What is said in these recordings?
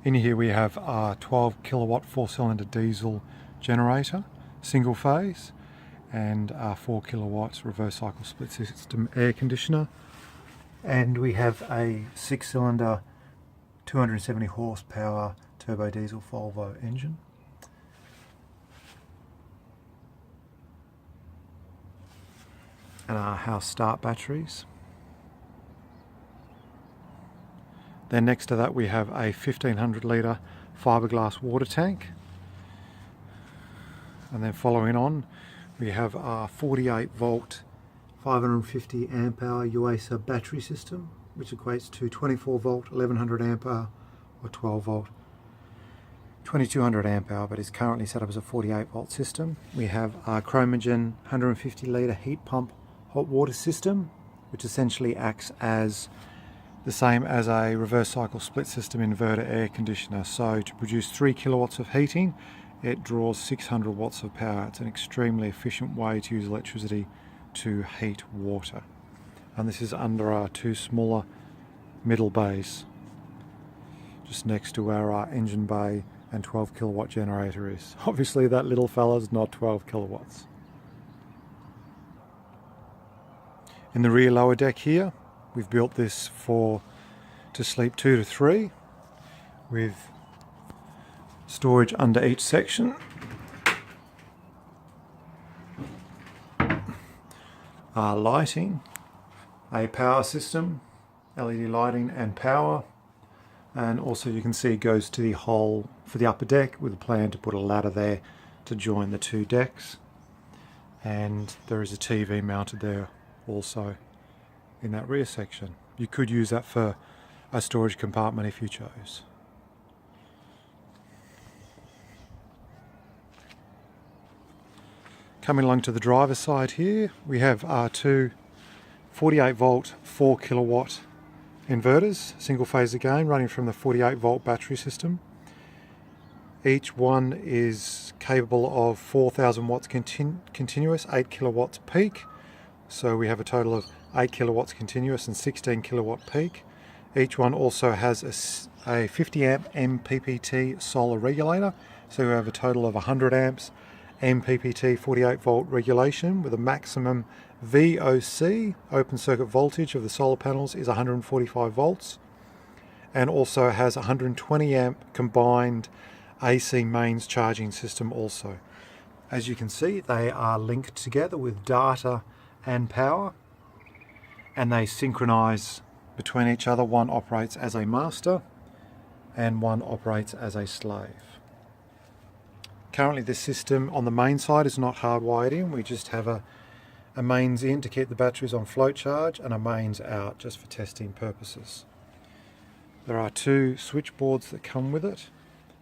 In here we have a 12 kilowatt 4-cylinder diesel generator, single phase, and a 4 kilowatts reverse cycle split system air conditioner. And we have a 6-cylinder 270 horsepower turbo diesel Volvo engine. And our house start batteries. Then next to that we have a 1500 litre fiberglass water tank. And then following on we have our 48 volt 550 amp hour UASA battery system, which equates to 24 volt 1100 amp hour or 12 volt 2200 amp hour, but is currently set up as a 48 volt system. We have our Chromogen 150 litre heat pump hot water system, which essentially acts as the same as a reverse cycle split system inverter air conditioner. So to produce 3 kilowatts of heating, it draws 600 watts of power. It's an extremely efficient way to use electricity to heat water. And this is under our two smaller middle bays, just next to where our engine bay and 12 kilowatt generator is. Obviously that little fella's not 12 kilowatts. In the rear lower deck here, we've built this to sleep 2 to 3 with storage under each section. Lighting, a power system, LED lighting and power, and also you can see it goes to the hole for the upper deck with a plan to put a ladder there to join the two decks, and there is a TV mounted there also in that rear section. You could use that for a storage compartment if you chose. Coming along to the driver's side here, we have our two 48 volt 4 kilowatt inverters, single phase again, running from the 48 volt battery system. Each one is capable of 4000 watts continuous, 8 kilowatts peak. So we have a total of 8 kilowatts continuous and 16 kilowatt peak. Each one also has a 50 amp MPPT solar regulator. So we have a total of 100 amps MPPT 48 volt regulation with a maximum VOC, open circuit voltage, of the solar panels is 145 volts, and also has 120 amp combined AC mains charging system also. As you can see, they are linked together with data and power, and they synchronize between each other. One operates as a master and one operates as a slave. Currently this system on the main side is not hardwired in. We just have a mains in to keep the batteries on float charge and a mains out just for testing purposes. There are two switchboards that come with it.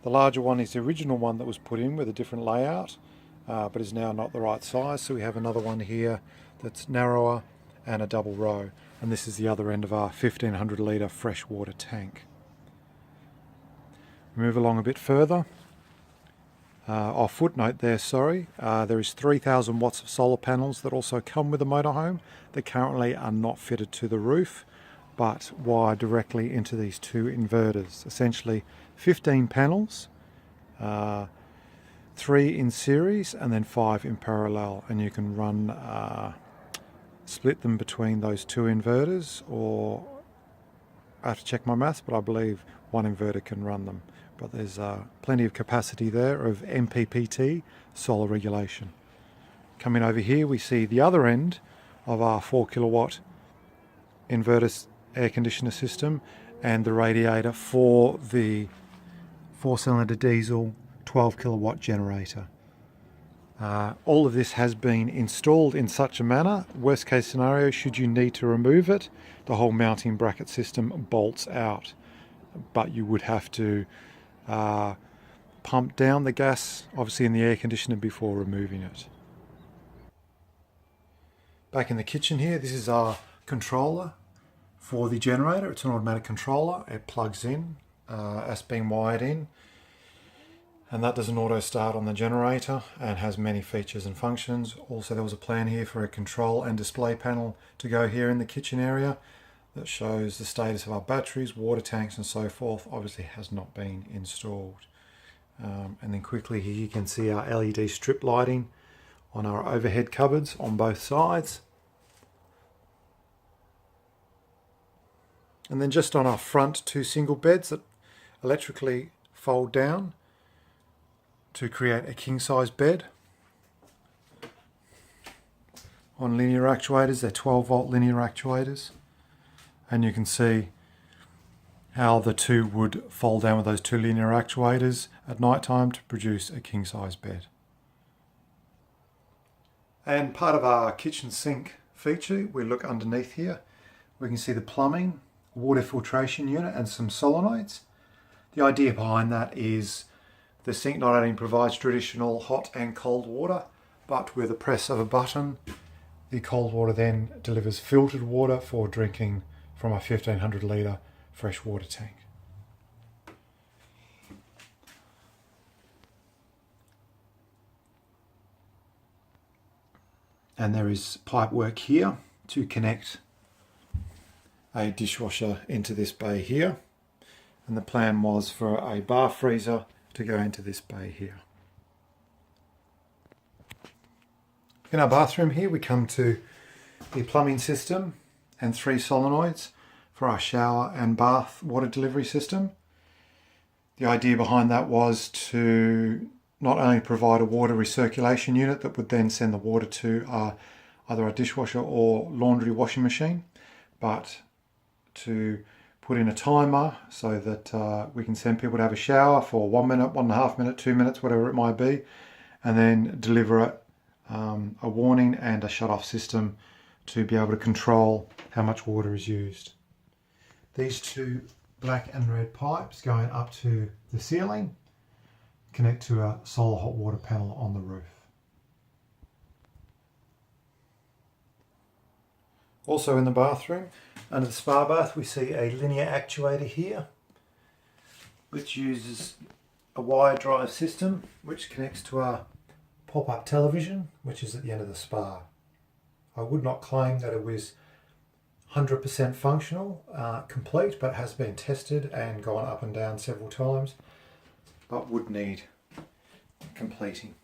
The larger one is the original one that was put in with a different layout, but is now not the right size. So we have another one here that's narrower and a double row. And this is the other end of our 1500 litre freshwater tank. Move along a bit further. Footnote there, there is 3000 watts of solar panels that also come with the motorhome that currently are not fitted to the roof but wire directly into these two inverters. Essentially 15 panels, 3 in series and then 5 in parallel, and you can run split them between those two inverters, or I have to check my maths, but I believe one inverter can run them. But there's plenty of capacity there of MPPT solar regulation. Coming over here we see the other end of our 4 kilowatt inverter air conditioner system and the radiator for the 4-cylinder diesel 12 kilowatt generator. All of this has been installed in such a manner, worst case scenario, should you need to remove it, the whole mounting bracket system bolts out. But you would have to pump down the gas, obviously in the air conditioner, before removing it. Back in the kitchen here, this is our controller for the generator. It's an automatic controller. It plugs in as being wired in, and that does an auto start on the generator and has many features and functions. Also, there was a plan here for a control and display panel to go here in the kitchen area. that shows the status of our batteries, water tanks and so forth obviously has not been installed. And then quickly here you can see our LED strip lighting on our overhead cupboards on both sides. And then just on our front, 2 single beds that electrically fold down to create a king size bed. On linear actuators, they're 12 volt linear actuators. And you can see how the two would fold down with those 2 linear actuators at night time to produce a king size bed. And part of our kitchen sink feature, we look underneath here, we can see the plumbing, water filtration unit and some solenoids. The idea behind that is the sink not only provides traditional hot and cold water, but with a press of a button, the cold water then delivers filtered water for drinking from a 1500 litre fresh water tank. And there is pipe work here to connect a dishwasher into this bay here. And the plan was for a bar freezer to go into this bay here. In our bathroom here we come to the plumbing system and 3 solenoids for our shower and bath water delivery system. The idea behind that was to not only provide a water recirculation unit that would then send the water to either our dishwasher or laundry washing machine, but to put in a timer so that we can send people to have a shower for 1 minute, 1.5 minutes, 2 minutes, whatever it might be, and then deliver it a warning and a shut-off system to be able to control how much water is used. These 2 black and red pipes going up to the ceiling connect to a solar hot water panel on the roof. Also in the bathroom, under the spa bath, we see a linear actuator here, which uses a wire drive system, which connects to our pop-up television, which is at the end of the spa. I would not claim that it was 100% functional, complete, but has been tested and gone up and down several times, but would need completing.